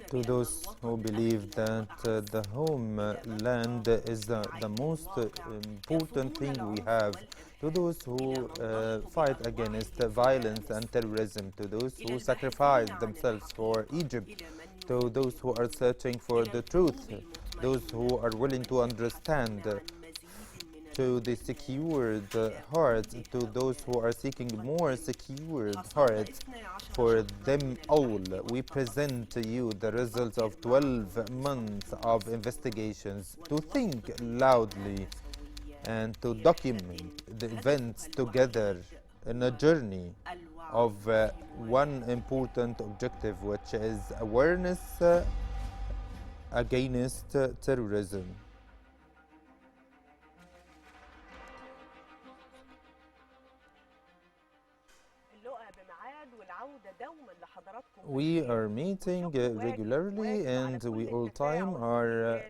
To those who believe that the homeland is the most important thing we have, to those who fight against violence and terrorism, to those who sacrifice themselves for Egypt, to those who are searching for the truth, those who are willing to understand, to the secured heart, to those who are seeking more secured heart, for them all, we present to you the results of 12 months of investigations to think loudly and to document the events together in a journey of one important objective, which is awareness against terrorism. We are meeting regularly, and we all time are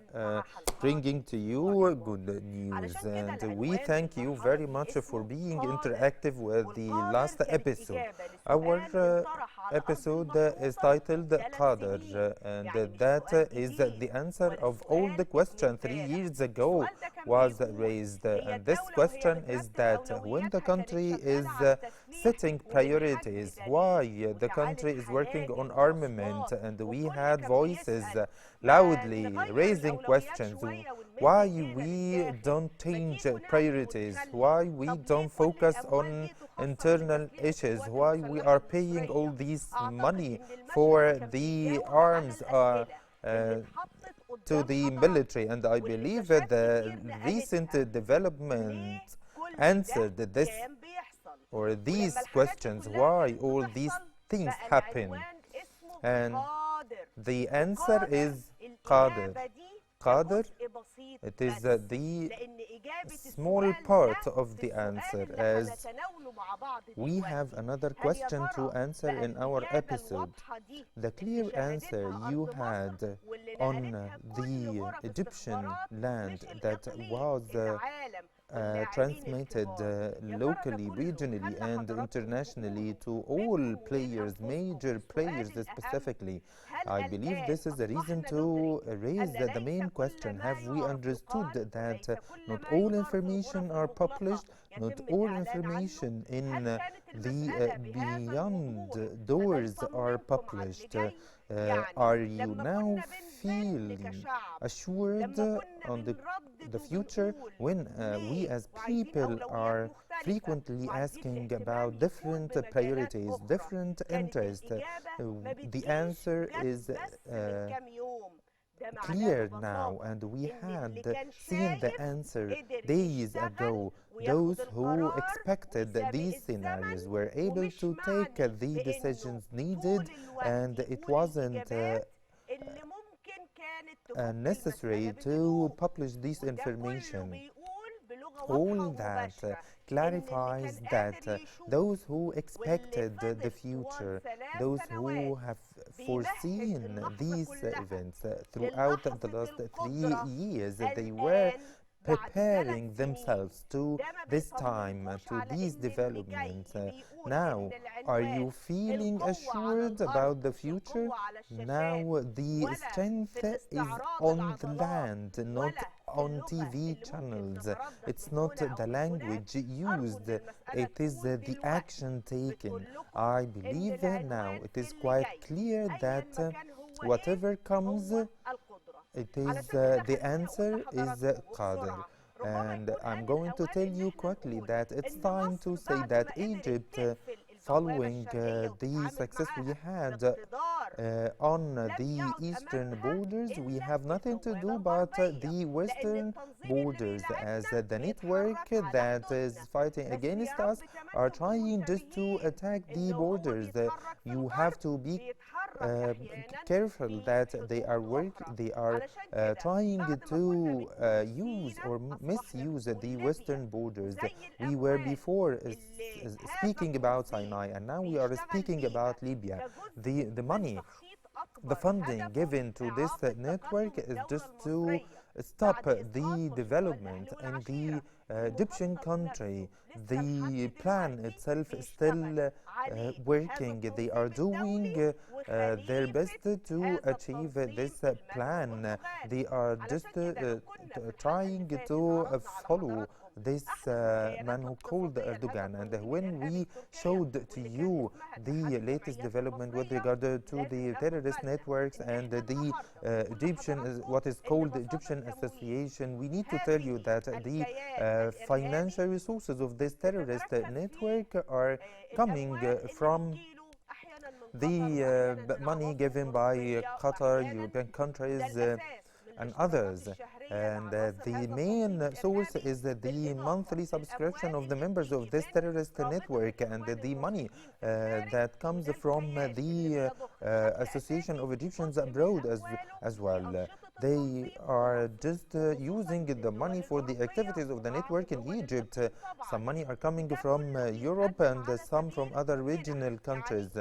bringing to you good news, and we thank you very much for being interactive with the last episode. Our episode is titled Qadr, and that is the answer of all the questions 3 years ago was raised. And this question is that when the country is setting priorities, why the country is working on armament, and we had voices loudly raising questions, why we don't change priorities, why we don't focus on internal issues, why we are paying all this money for the arms to the military. And I believe the recent development answered this or these questions, why all these things happen. And the answer is Qadr. Qadr, it is the small part of the answer, as we have another question to answer in our episode. The clear answer you had on the Egyptian land that was transmitted locally, regionally, and internationally to all players, major players specifically. I believe this is a reason to raise the main question. Have we understood that not all information are published, not all information in the beyond doors are published? Are you now feeling assured on the future when we as people are frequently asking about different priorities, different interests? The answer is clear now, and we had seen the answer days ago. Those who expected these scenarios were able to take the decisions needed, and it wasn't necessary to publish this information. All that clarifies that those who expected the future, those who have foreseen these events throughout the last 3 years, they were preparing themselves to this time, to these developments. Now, are you feeling assured about the future? Now the strength is on the land, not on TV channels. It's not the language used, it is the action taken. I believe now it is quite clear that whatever comes, it is the answer is Qadr. And I'm going to tell you quickly that it's time to say that Egypt, following the success we had on the eastern borders, we have nothing to do but the western borders, as the network that is fighting against us are trying just to attack the borders. You have to be careful that they are trying to use or misuse the western borders. We were before speaking about Sinai, and now we are speaking about Libya. The money, the funding given to this network is just to stop the development in the Egyptian country. The plan itself is still working. They are doing their best to achieve this plan. They are just trying to follow this man who called Erdogan. And when we showed to you the latest development with regard to the terrorist networks and the Egyptian, what is called the Egyptian Association, we need to tell you that the financial resources of this terrorist network are coming from the money given by Qatar, European countries, and others. And the main source is the monthly subscription of the members of this terrorist network, and the money that comes from the Association of Egyptians Abroad as well. They are just using the money for the activities of the network in Egypt. Some money are coming from Europe and some from other regional countries.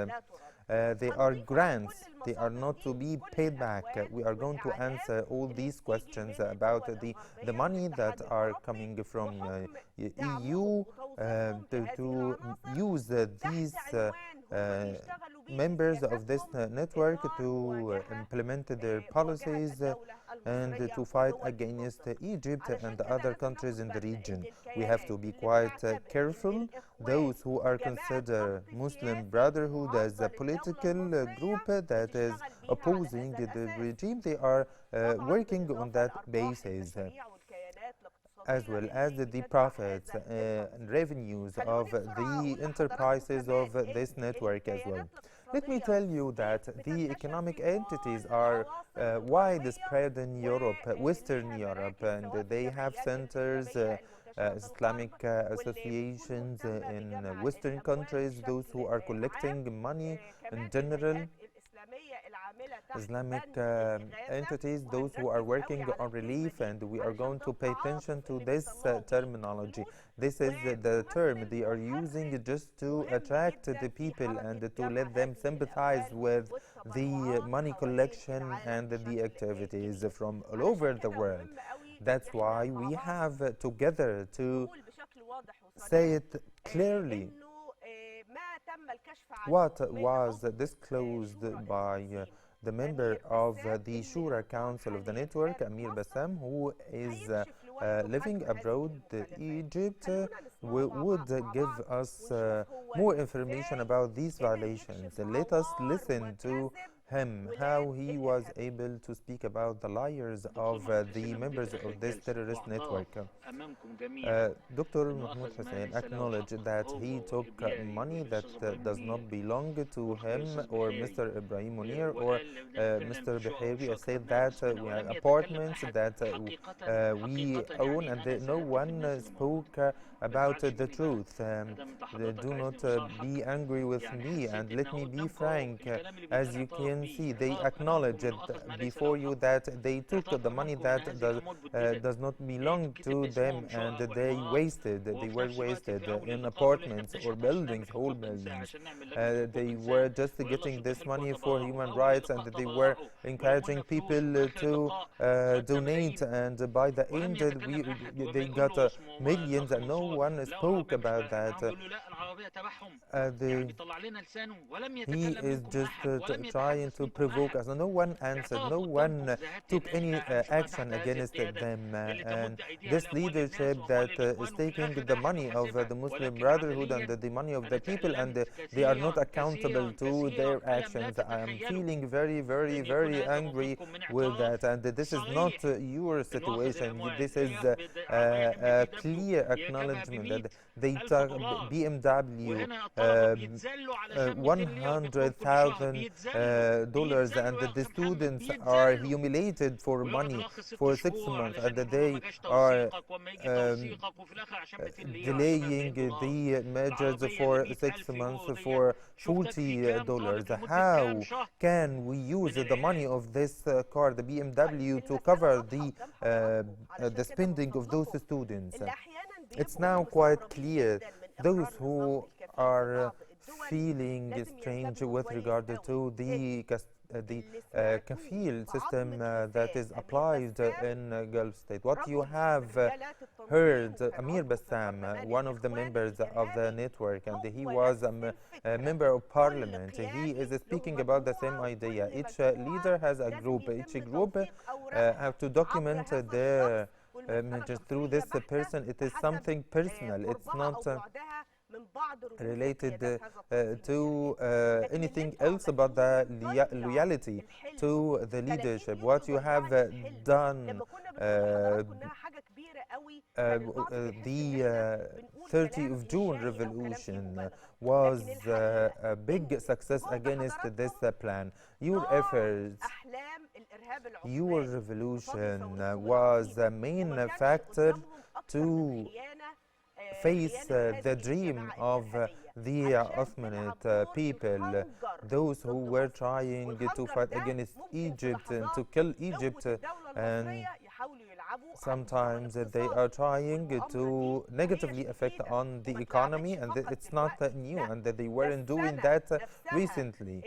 They are grants. They are not to be paid back. We are going to answer all these questions about the money that are coming from EU to use these members of this network to implement their policies and to fight against Egypt and other countries in the region. We have to be quite careful. Those who are considered Muslim Brotherhood as a political group that is opposing the regime, they are working on that basis, as well as the profits and revenues of the enterprises of this network as well. Let me tell you that the economic entities are widespread in Europe, Western Europe, and they have centers, Islamic associations in Western countries, those who are collecting money in general, Islamic entities, those who are working on relief, and we are going to pay attention to this terminology. This is the term they are using just to attract the people and to let them sympathize with the money collection and the activities from all over the world. That's why we have together to say it clearly. What was disclosed by the member of the Shura Council of the network, Amir Bassam, who is living abroad in Egypt, would give us more information about these violations. Let us listen to him, how he was able to speak about the liars of the members of this terrorist network. Dr. Mahmoud Hussein acknowledged that he took money that does not belong to him or Mr. Ibrahim Munir or Mr. Bahiri. Said that we have apartments that we own, and no one spoke about the truth. Do not be angry with me, and let me be frank. As you can see, they acknowledged before you that they took the money that does not belong to them, and they were wasted in apartments or buildings, whole buildings. They were just getting this money for human rights, and they were encouraging people to donate, and by the end they got millions, and no one spoke about that. He is just trying to provoke us. No one answered, no one took any action against them, and this leadership that is taking the money of the Muslim Brotherhood and the money of the people, and they are not accountable to their actions. I am feeling very, very, very angry with that, and this is not your situation. This is a clear acknowledgement that they took BMW $100,000, and the students are humiliated for money for 6 months, and they are delaying the measures for 6 months for $40. How can we use the money of this car, the BMW, to cover the spending of those students? It's now quite clear. Those who are feeling strange with regard to the the kafil system that is applied in Gulf state. What you have heard Amir Bassam, one of the members of the network, and he was a member of parliament. He is speaking about the same idea. Each leader has a group. Each group have to document their just through this person. It is something personal. It's not related to anything else about the loyalty to the leadership. What you have done, the 30th of June revolution was a big success against this plan. Your efforts, your revolution was a main factor to face the dream of the Ottomanite people, those who were trying to fight against Egypt and to kill Egypt, and sometimes they are trying to negatively affect on the economy, and it's not new, and they weren't doing that recently.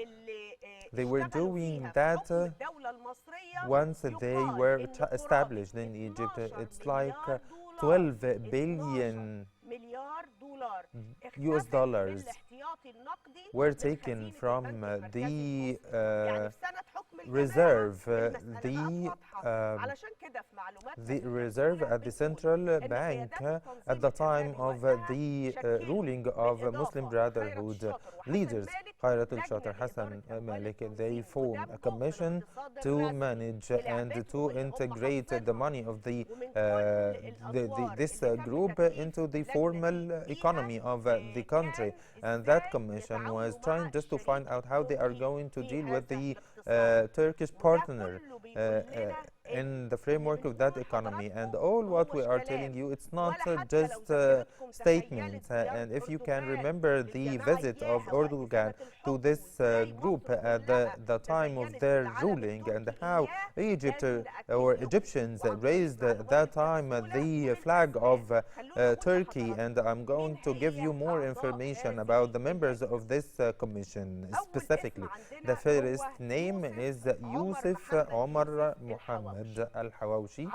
They were doing that once they were established in Egypt. It's like 12 billion US dollars were taken from the reserve, the reserve at the central bank at the time of the ruling of Muslim Brotherhood leaders, Khayrat al-Shatar, Hassan Malik. They formed a commission to manage and to integrate the money of this group into the formal economy of the country, and that commission was trying just to find out how they are going to deal with the Turkish partner in the framework of that economy. And all what we are telling you, it's not just statements. And if you can remember the visit of Erdogan to this group at the time of their ruling, and how Egypt or Egyptians raised at that time the flag of Turkey. And I'm going to give you more information about the members of this commission specifically. The first name is Yusuf Omar Muhammad Al-Hawawshi,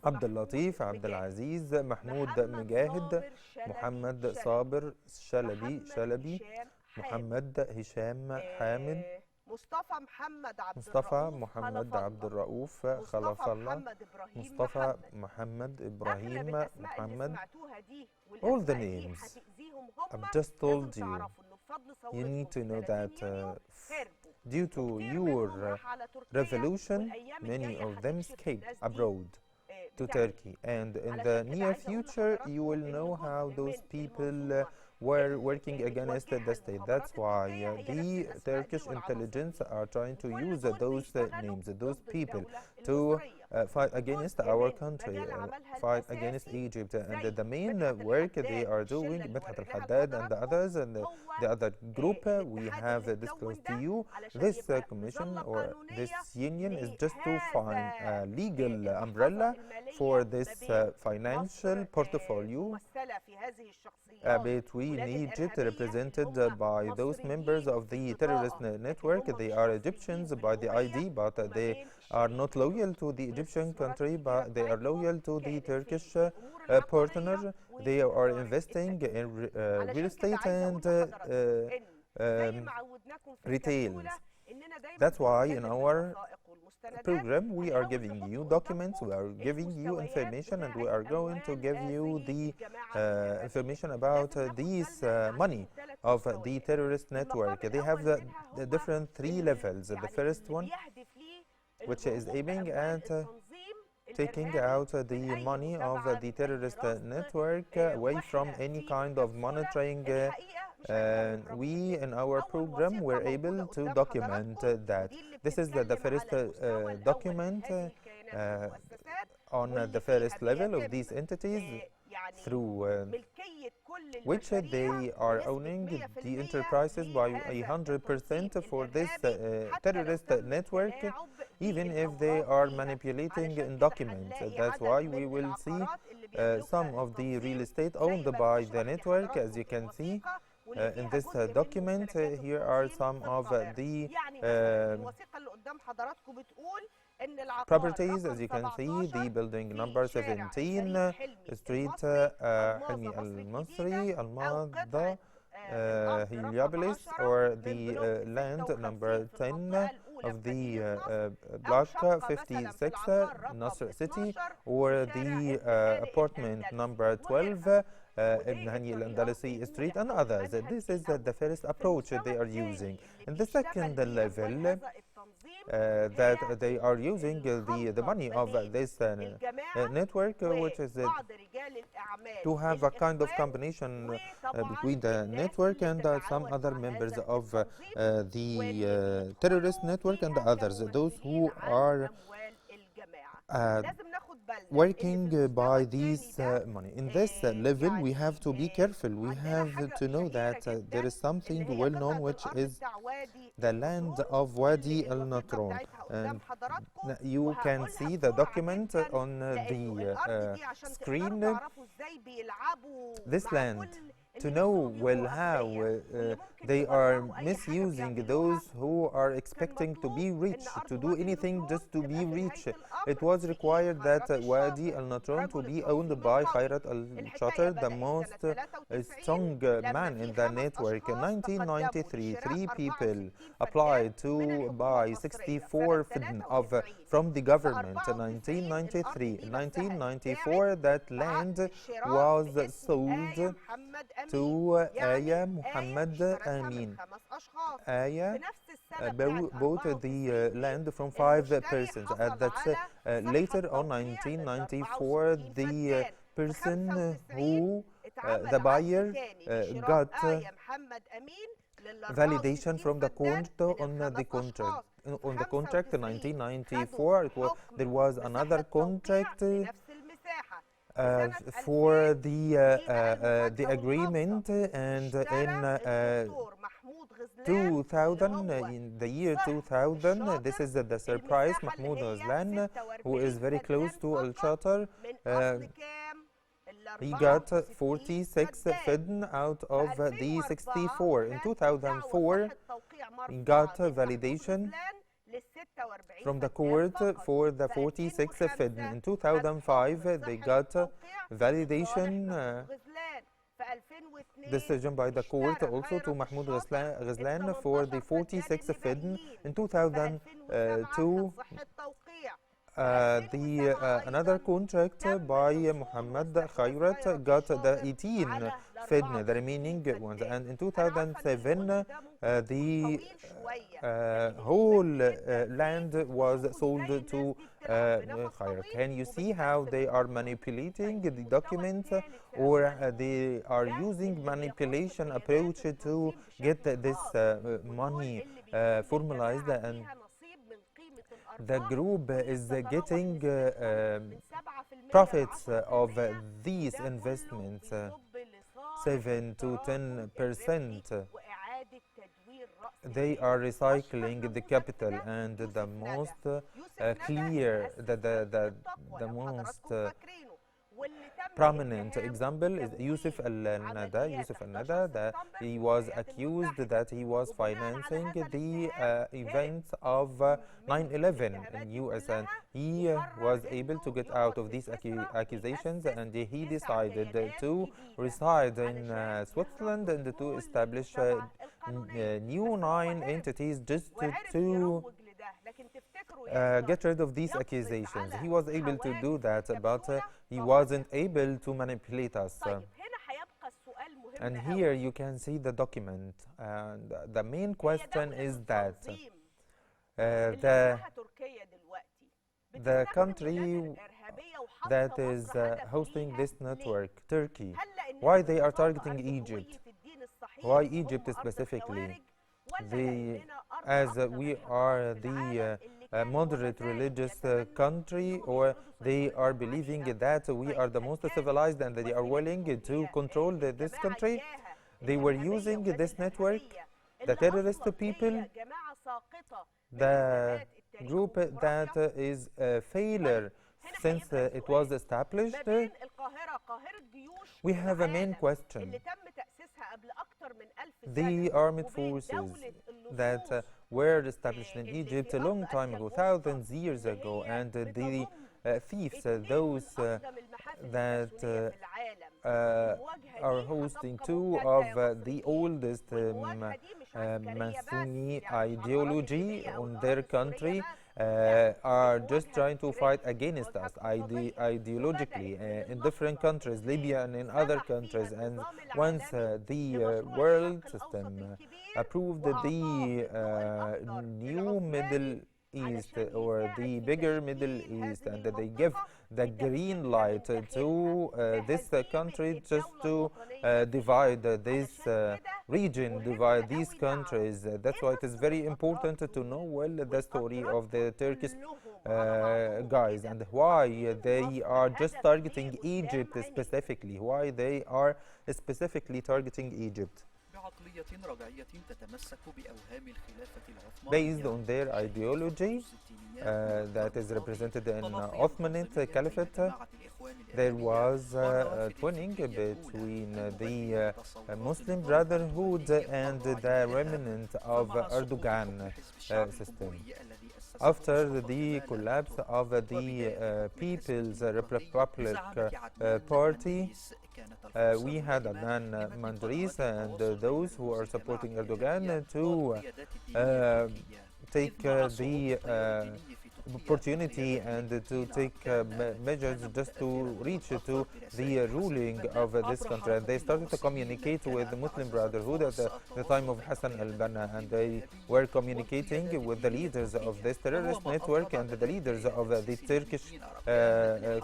عبد اللطيف عبد العزيز, محمود مجاهد, محمد صابر شلبي, محمد هشام حامد, مصطفى محمد عبد الرؤوف خلف الله, مصطفى محمد إبراهيم محمد. All the names I've just told you, you need to know that due to your revolution, many of them escaped abroad to Turkey, and in the near future you will know how those people were working against the state. That's why the Turkish intelligence are trying to use those names, those people, to fight against our country, fight against Egypt. And the main work they are doing, Medhat al-Haddad and the others, and the other group we have disclosed to you, this commission or this union is just to find a legal umbrella for this financial portfolio between Egypt, represented by those members of the terrorist network. They are Egyptians by the ID, but they are not loyal to the Egyptian country, but they are loyal to the Turkish partner. They are investing in real estate and retail. That's why in our program we are giving you documents, we are giving you information, and we are going to give you the information about these money of the terrorist network. They have the different 3 levels. The first one, which is aiming at taking out the money of the terrorist network away from any kind of monitoring. And we in our program were able to document that. This is the first document on the first level of these entities, through which they are owning the enterprises by 100% for this terrorist network, even if they are manipulating in documents. That's why we will see some of the real estate owned by the network, as you can see. In this document, here are some of the properties. As you can see, the building number 17, street Hilmi Al-Masri, Al-Madha, Heliopolis, or the land number 10 of the block 56, Nasr City, or the apartment number 12, Ibn Hani Al-Andalusi Street, and others. This is the first approach they are using. In the second level, that they are using the money of this network, which is to have a kind of combination between the network and some other members of the terrorist network and the others, those who are working by these money. In this level, we have to be careful. We have to know that there is something well known, which is the land of Wadi al-Natron. And you can see the document on the screen. This land, to know well how they are misusing those who are expecting to be rich, to do anything just to be rich. It was required that Wadi al-Natron to be owned by Khayrat al-Shatter, the most strong man in the network. In 1993, 3 people applied to buy 64 fidn from the government. In 1993, in 1994, that land was sold to Aya Muhammad Amin. Aya bought the land from 5 persons. At that later on, 1994, the person who the buyer got validation from the court on the contract. On the contract in 1994, there was another contract for the agreement, and in 2000, in the year 2000, this is the surprise. Mahmoud Ghazlan, who is very close to Al-Shatter, he got 46 fidn out of the 64. In 2004, he got validation from the court for the 46 fidn. In 2005, they got validation decision by the court also to Mahmoud Ghazlan for the 46 fidn. In 2002, another contract by Muhammad Khayrat got the 18 fidn, the remaining ones. And in 2007, the whole land was sold to Khayrat. Can you see how they are manipulating the documents, or they are using manipulation approach to get this money formalized? And the group is getting profits of these investments, 7 to 10%. They are recycling the capital, and the most clear, the most prominent example is Yusuf al-Nada. Yusuf al-Nada, he was accused that he was financing the events of 9/11 in US, and he was able to get out of these accusations, and he decided to reside in Switzerland and to establish new 9 entities just to get rid of these accusations. He was able to do that, but he wasn't able to manipulate us. And here you can see the document. And the main question is that the country that is hosting this network, Turkey, why they are targeting Egypt? Why Egypt specifically? As we are the moderate religious country, or they are believing that we are the most civilized and they are willing to control this country. They were using this network, the terrorist people, the group that is a failure since it was established. We have a main question. the armed forces that were established in Egypt a long time ago, thousands years ago, and the thieves, those that are hosting two of the oldest Masoni ideology on their country, are just trying to fight against us ideologically in different countries, Libya and in other countries. And once the world system approved the new Middle East, or the bigger Middle East, and that they give the green light to this country just to divide this region, divide these countries. That's why it is very important to know well the story of the Turkish guys, and why they are just targeting Egypt specifically, why they are specifically targeting Egypt. Based on their ideology that is represented in Ottomanate Caliphate, there was a twinning between the Muslim Brotherhood and the remnant of Erdogan system. After the collapse of the People's Republic Party, we had Adnan Mandris and those who are supporting Erdogan to take the opportunity and to take measures just to reach to the ruling of this country. And they started to communicate with the Muslim Brotherhood at the time of Hassan al-Banna, and they were communicating with the leaders of this terrorist network and the leaders of the Turkish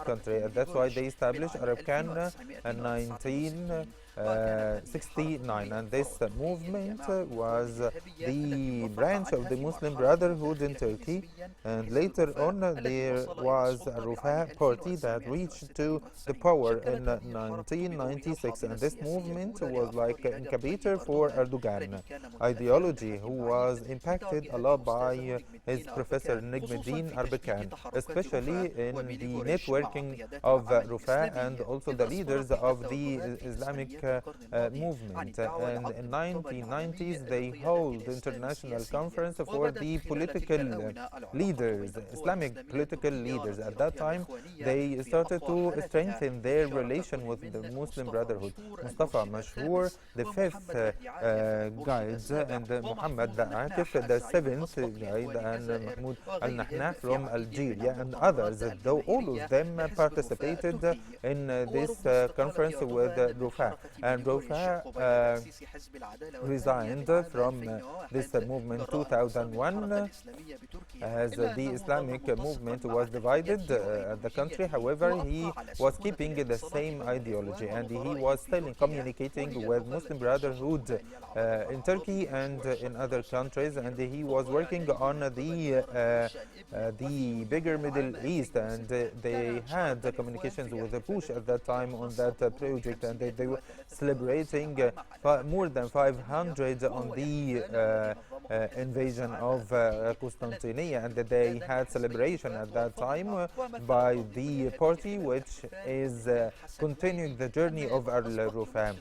country. And that's why they established Arabcan in 1969, and this movement was the branch of the Muslim Brotherhood in Turkey. And later on there was a Rufa party that reached to the power in 1996, and this movement was like an incubator for Erdogan ideology, who was impacted a lot by his professor Najmuddin Arbakan, especially in the networking of Rufa and also the leaders of the Islamic movement. And in 1990s they hold international conference for the political leaders, Islamic political leaders. At that time they started to strengthen their relation with the Muslim Brotherhood. Mustafa Mashhour, the fifth guide, and Muhammad Atif, the seventh guide, and Mahmoud Al-Nahnah from Algeria, and others, though all of them participated in this conference with Rufa. And Rufa resigned from this movement 2001 as the Islamic movement was divided the country. However, he was keeping the same ideology, and he was still communicating with Muslim Brotherhood in Turkey and in other countries, and he was working on the bigger Middle East, and they had communications with Bush at that time on that project, and they were celebrating more than 500 on the invasion of Constantinople, and they had celebration at that time by the party which is continuing the journey of Al-Rufa.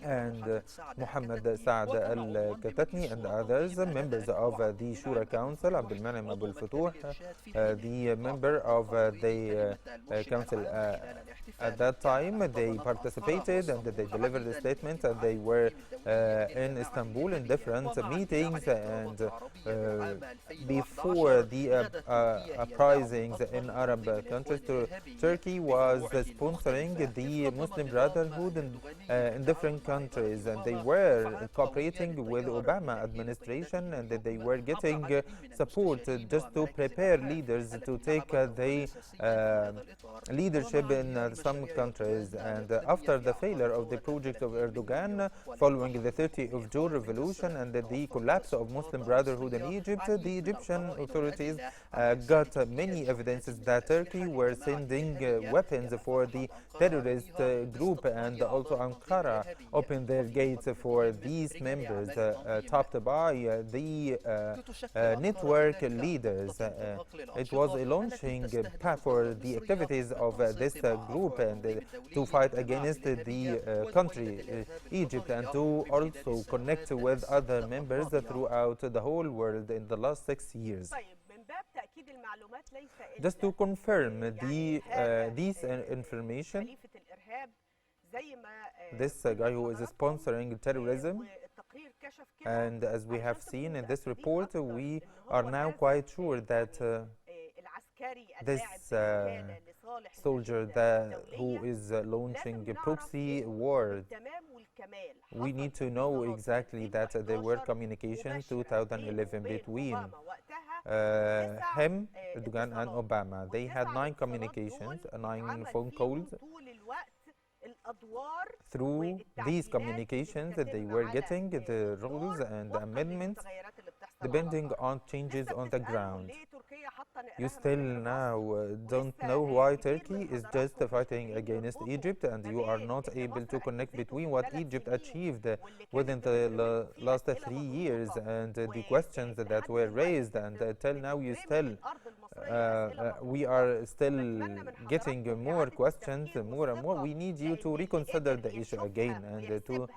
And Muhammad Saad Al-Katatni and others, members of the Shura Council, Abdul-Manem Abu Al-Futuh, the member of the council at that time, they participated and they delivered a statement, and they were in Istanbul in different meetings. And before the uprisings in Arab countries, Turkey was sponsoring the Muslim Brotherhood in different countries, and they were cooperating with Obama administration, and they were getting support just to prepare leaders to take the leadership in some countries. And after the failure of the project of Erdogan, following the 30th of June revolution and the collapse of Muslim Brotherhood in Egypt, the Egyptian authorities got many evidences that Turkey were sending weapons for the terrorist group, and also Ankara opened their gates for these members, topped by the network leaders. It was a launching pad for the activities of this group and to fight against the country, Egypt, and to also connect with other members throughout the whole world in the last 6 years. Just to confirm this information, this guy who is sponsoring terrorism, and as we have seen in this report, we are now quite sure that this soldier who is launching a proxy war, we need to know exactly that there were communications 2011 between him, Erdogan, and Obama. They had 9 communications, 9 phone calls. Through these communications, they were getting the rules and amendments depending on changes on the ground. You still now don't know why Turkey is just fighting against Egypt, and you are not able to connect between what Egypt achieved within the last 3 years and the questions that were raised, and till now you still we are still getting more questions, more and more. We need you to reconsider the issue again and to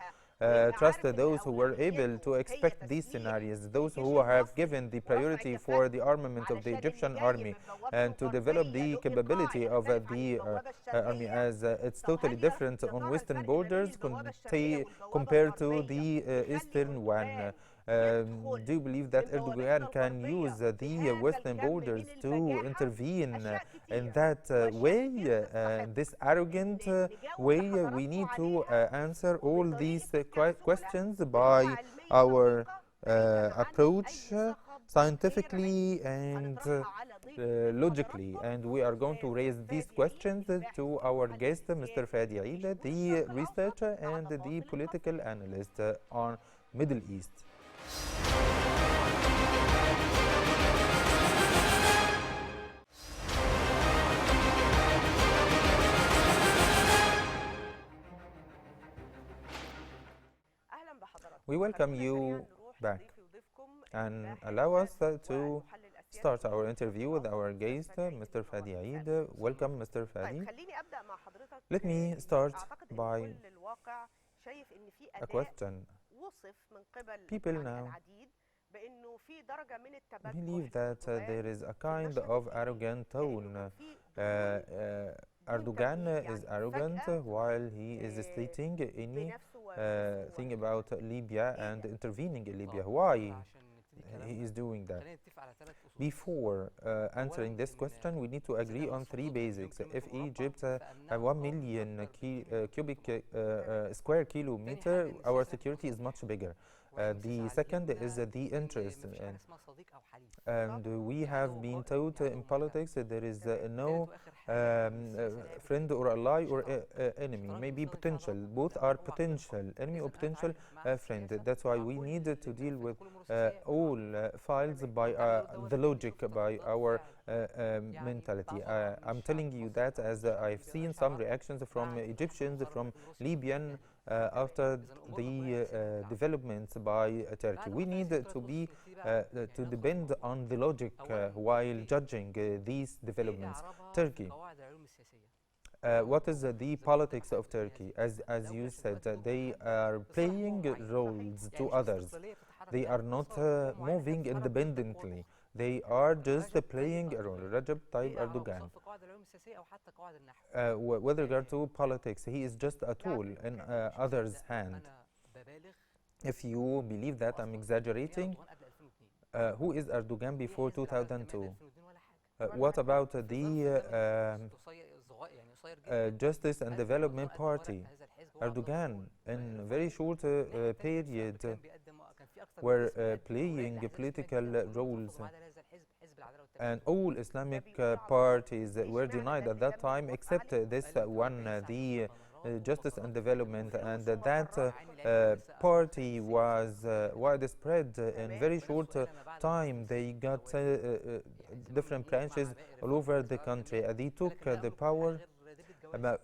trust those who were able to expect these scenarios, those who have given the priority for the armament of the Egyptian army and to develop the capability of the army, as it's totally different on western borders compared to the eastern one. Do you believe that Erdogan can use the western borders to intervene in that way, this arrogant way? We need to answer all these questions by our approach scientifically and logically, and we are going to raise these questions to our guest, Mr. Fadi Aida, the researcher and the political analyst on Middle East. We welcome you back and allow us to start our interview with our guest, Mr. Fadi Aid. Welcome, Mr. Fadi. Let me start by a question. People now believe that there is a kind of arrogant tone. Erdogan is arrogant while he is stating anything about Libya and intervening in Libya. Why he is doing that? Before answering this question, we need to agree on 3 basics. If Egypt have 1 million cubic square kilometer, our security is much bigger. The second is the interest, and we have been taught in politics that there is no friend or ally or enemy, maybe potential. Both are potential enemy or potential friend. That's why we need to deal with all files by the logic, by our mentality. I'm telling you that as I've seen some reactions from Egyptians, from Libyan, after the developments by Turkey. We need to be to depend on the logic while judging these developments. Turkey. What is the politics of Turkey? As you said, they are playing roles to others. They are not moving independently. They are just playing a role. Recep Tayyip Erdogan, with regard to politics, he is just a tool in others' hand. If you believe that I'm exaggerating, who is Erdogan before 2002? What about the Justice and Development Party? Erdogan, in a very short period, were playing political roles, and all Islamic parties were denied at that time except this one, the Justice and Development, and that party was widespread in very short time. They got different branches all over the country. They took the power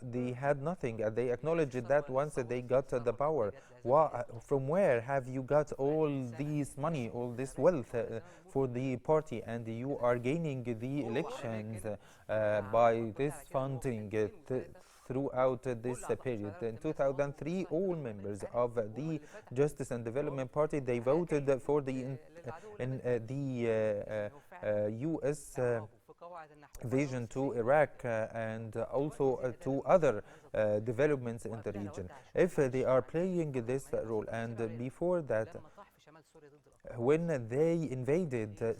They had nothing, and they acknowledged that once they got the power. From where have you got all this money, all this wealth for the party, and you are gaining the elections by this funding throughout this period? In 2003, all members of the Justice and Development Party, they voted for the U.S. Vision to Iraq and also to other developments in the region. If they are playing this role, and before that, when they invaded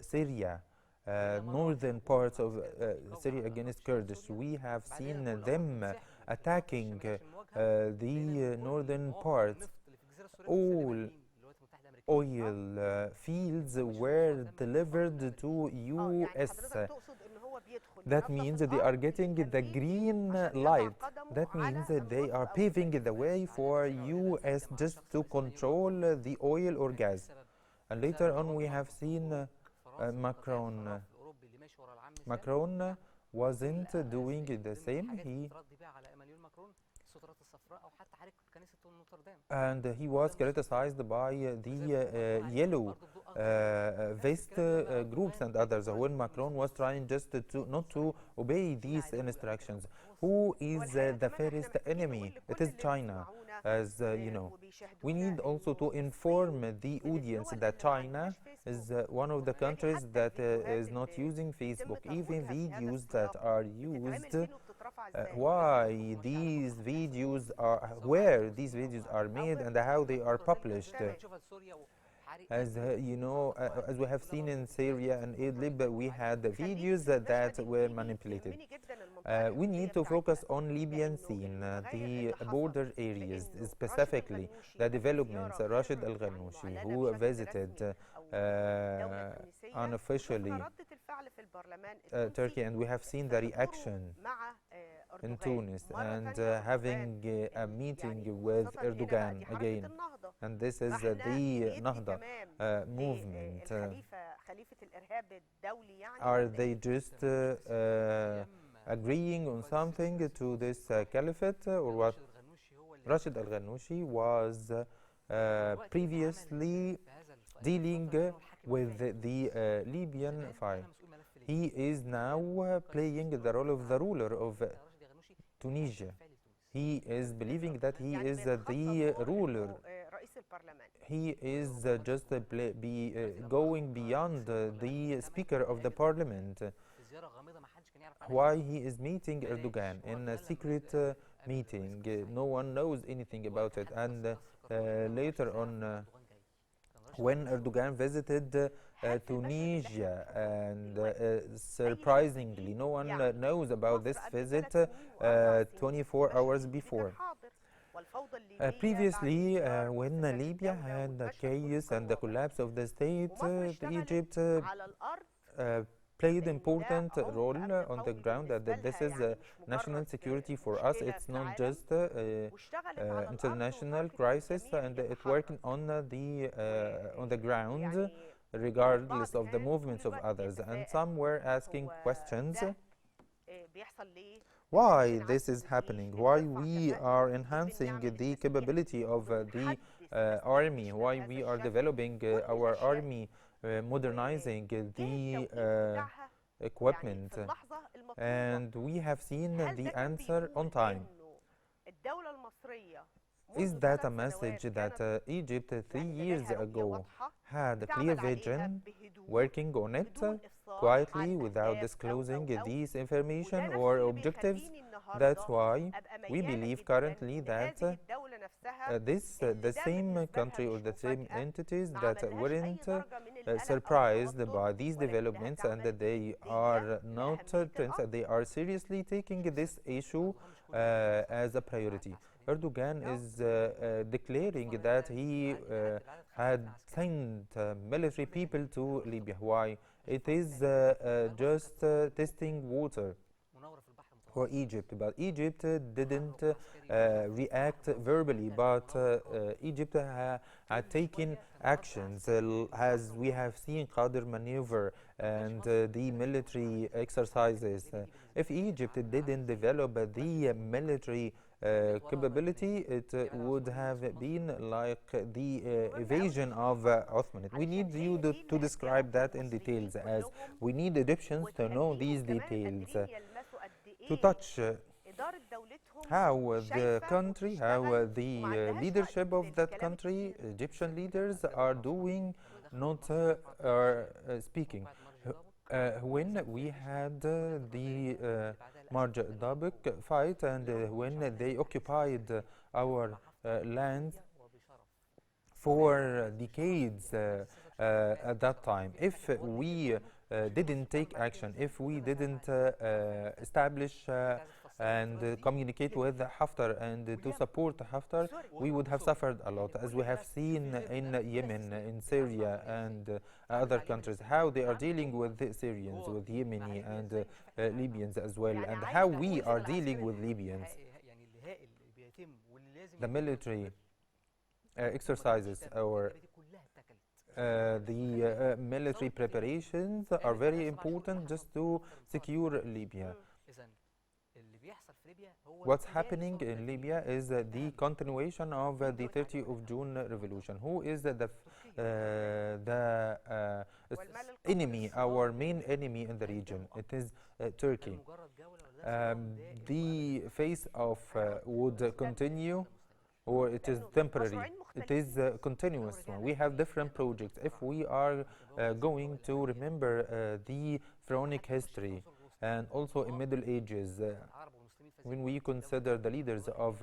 Syria, northern parts of Syria against Kurdish, we have seen them attacking the northern parts. All oil fields were delivered to US. That means they are getting the green light. That means they are paving the way for US just to control the oil or gas. And later on we have seen Macron. Macron wasn't doing the same. He was criticized by the yellow vest groups and others when Macron was trying just to not to obey these instructions. Who is the first enemy? It is China, as you know. We need also to inform the audience that China is one of the countries that is not using Facebook. Even videos that are used, why these videos are, where these videos are made and how they are published. As you know, as we have seen in Syria and Idlib, we had videos that were manipulated. We need to focus on Libyan scene, the border areas, specifically the developments. Rashid Al-Ghannouchi, who visited unofficially Turkey, and we have seen the reaction in Tunis, and having a meeting with Erdogan again. And this is the Nahda movement. Are they just agreeing on something to this caliphate, or what? Rashid Al-Ghannouchi was previously dealing with the Libyan file. He is now playing the role of the ruler of Tunisia. He is believing that he is the ruler. He is just going beyond the Speaker of the Parliament. Why he is meeting Erdogan in a secret meeting? No one knows anything about it. And later on, when Erdogan visited Tunisia, and surprisingly, no one knows about this visit 24 hours before. Previously, when Libya had the chaos and the collapse of the state, Egypt played important role on the ground. That this is national security for us. It's not just international crisis, and it's working on the ground, regardless of the movements of others. And some were asking questions. Why this is happening? Why we are enhancing the capability of the army? Why we are developing our army, modernizing the equipment? And we have seen the answer on time. Is that a message that Egypt 3 years ago had a clear vision, working on it quietly without disclosing these information or objectives? That's why we believe currently that the same country or the same entities that weren't surprised by these developments, and that they are not tense, they are seriously taking this issue as a priority. Erdogan is declaring that he had sent military people to Libya. Why? It is just testing water. or Egypt, but Egypt didn't react verbally, but Egypt had taken actions, as we have seen Qadir maneuver and the military exercises. If Egypt didn't develop the military capability, it would have been like the evasion of Ottoman. We need you to describe that in details, as we need Egyptians to know these details, to touch how the country, how the leadership of that country, Egyptian leaders, are doing, not are speaking. When we had the Marj Dabuk fight, and when they occupied our lands for decades at that time, if we didn't take action, if we didn't establish and communicate with Haftar and to support Haftar, we would have suffered a lot, as we have seen in Yemen, in Syria, and other countries, how they are dealing with the Syrians, with Yemeni and Libyans as well, and how we are dealing with Libyans. The military exercises, or the military preparations are very important just to secure Libya. What's happening in Libya is the continuation of the 30th of June revolution. Who is the enemy, our main enemy in the region? It is Turkey. The phase of would continue, or it is temporary. It is continuous one. We have different projects. If we are going to remember the pharaonic history, and also in Middle Ages, when we consider the leaders of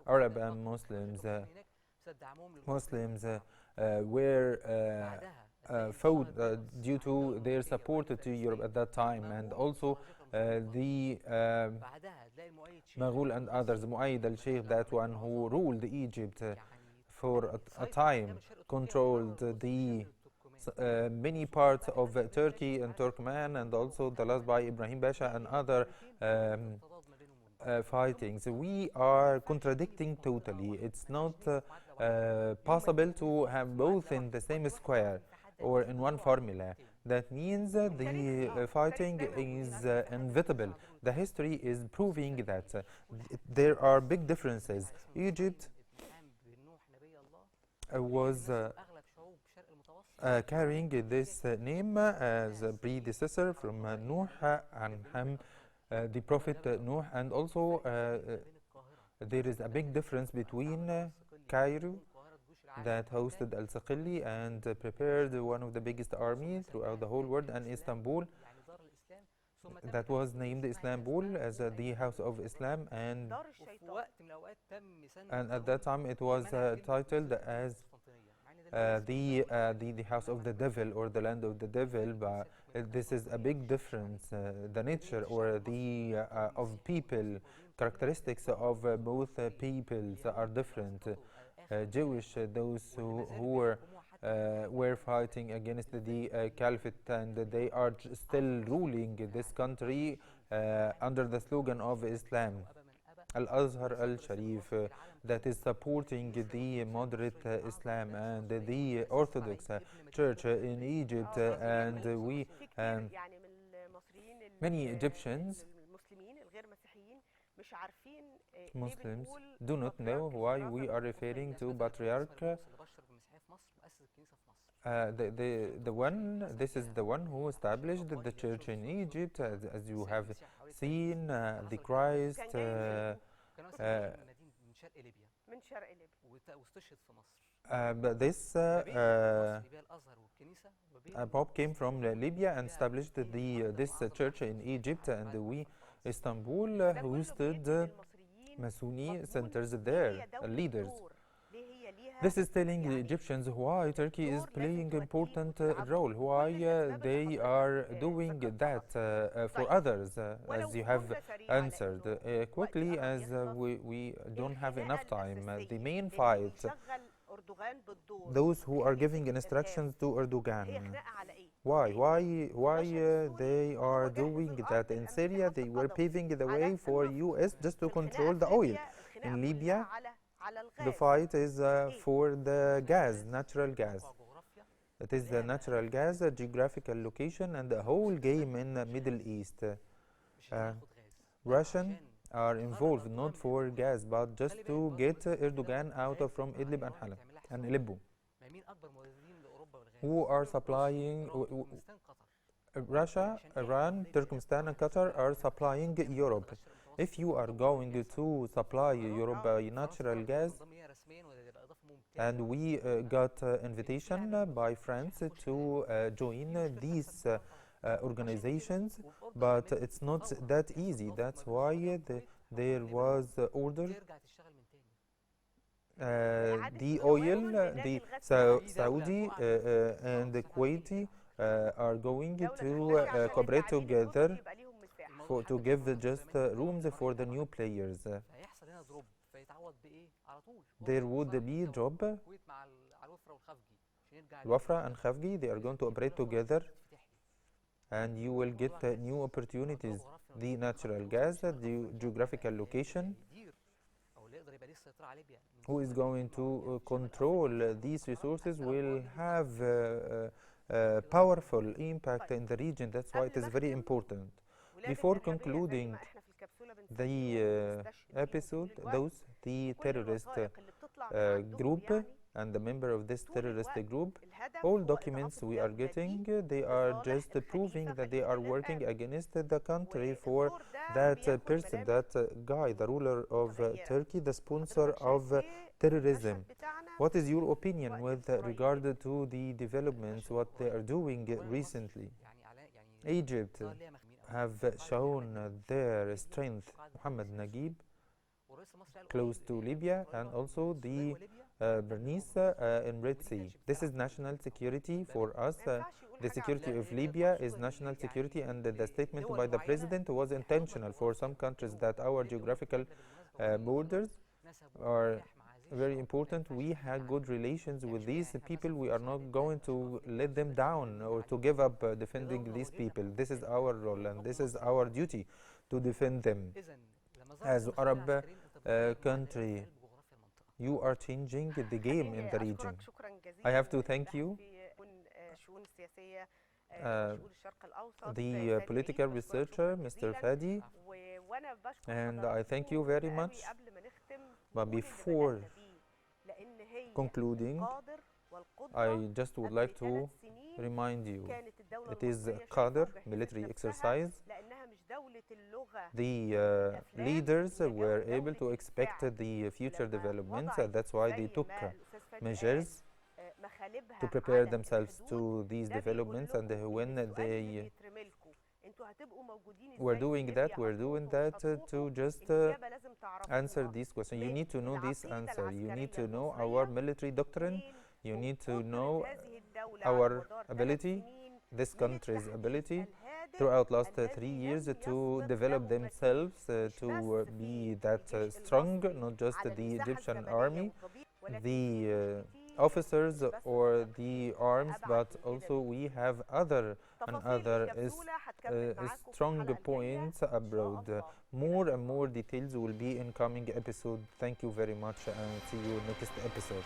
Arab and Muslims were fought due to their support to Europe at that time, and also the Mughal and others, Muayyid al-Sheikh, that one who ruled Egypt for a time, controlled the many parts of Turkey and Turkmen, and also the last by Ibrahim Pasha and other fightings. We are contradicting totally. It's not possible to have both in the same square or in one formula. That means the fighting is inevitable. The history is proving that there are big differences. Egypt was carrying this name as a predecessor from Nuh and Ham, the Prophet Nuh, and also there is a big difference between Cairo, that hosted Al-Saqili and prepared one of the biggest armies throughout the whole world, and Istanbul, that was named Istanbul as the House of Islam, and at that time it was titled as the House of the Devil, or the Land of the Devil. But this is a big difference. The nature or the of people, characteristics of both peoples are different. Jewish, those who were fighting against the caliphate, and they are still ruling this country under the slogan of Islam, Al-Azhar al-Sharif, that is supporting the moderate Islam and the Orthodox Church in Egypt, and we many Egyptians Muslims do not know why we are referring to Patriarch. This is the one who established the church in Egypt, as you have seen, the Christ. But this Pope came from Libya and established this church in Egypt, and we Istanbul hosted Masuni centers there, leaders. This is telling the Egyptians why Turkey is playing an important role, why they are doing that for others, as you have answered. Quickly, as we don't have enough time, the main fight, those who are giving instructions to Erdogan, Why they are doing that? In Syria, they were paving the way for US just to control the oil. In Libya, the fight is for the gas, natural gas. It is the natural gas, geographical location, and the whole game in the Middle East. Uh, Russian are involved not for gas, but just to get Erdogan out of from Idlib and Halab and Aleppo, who are supplying Russia, Iran, Turkmenistan, and Qatar are supplying Europe. If you are going to supply Europe natural gas, and we got invitation by France to join these organizations, but it's not that easy. That's why there was order. The oil, the Saudi and the Kuwaiti are going to cooperate together to give just rooms for the new players. There would be a job. Wafra and Khafgi, they are going to operate together, and you will get new opportunities. The natural gas, the geographical location. Who is going to control these resources will have powerful impact in the region. That's why it is very important. Before concluding the episode, the terrorist group and the member of this terrorist group, all documents we are getting, they are just proving that they are working against the country for that person, that guy, the ruler of Turkey, the sponsor of terrorism. What is your opinion with regard to the developments, what they are doing recently? Egypt have shown their strength. Mohammed Naguib, close to Libya, and also the Bernice in Red Sea. This is national security for us. The security of Libya is national security, and the statement by the president was intentional for some countries that our geographical borders are very important. We had good relations with these people. We are not going to let them down or to give up defending these people. This is our role, and this is our duty to defend them. As Arab country, you are changing the game in the region. I have to thank you, the political researcher, Mr. Fadi, and I thank you very much. But before concluding, I just would like to remind you, it is Qadr military exercise. The leaders were able to expect the future developments, that's why they took measures to prepare themselves to these developments, and when they we're doing that to just answer these questions. You need to know this answer. You need to know our military doctrine. You need to know our ability, this country's ability, throughout last 3 years to develop themselves to be that strong, not just the Egyptian army, the officers or the arms, but also we have other strong points abroad. More and more details will be in coming episode. Thank you very much, and see you next episode.